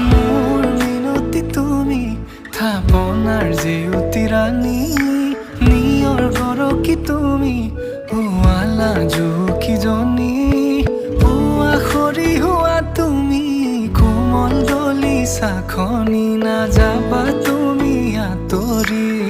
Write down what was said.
মোৰ মিনতি তুমি থাপনাৰ জেউতি ৰাণী নিয়ৰ গৰকি তুমি পুৱালা জুকিজনী পুৱা খৰি হোৱা তুমি কোমল দলি চাখনি নাযাবা তুমি আঁতৰি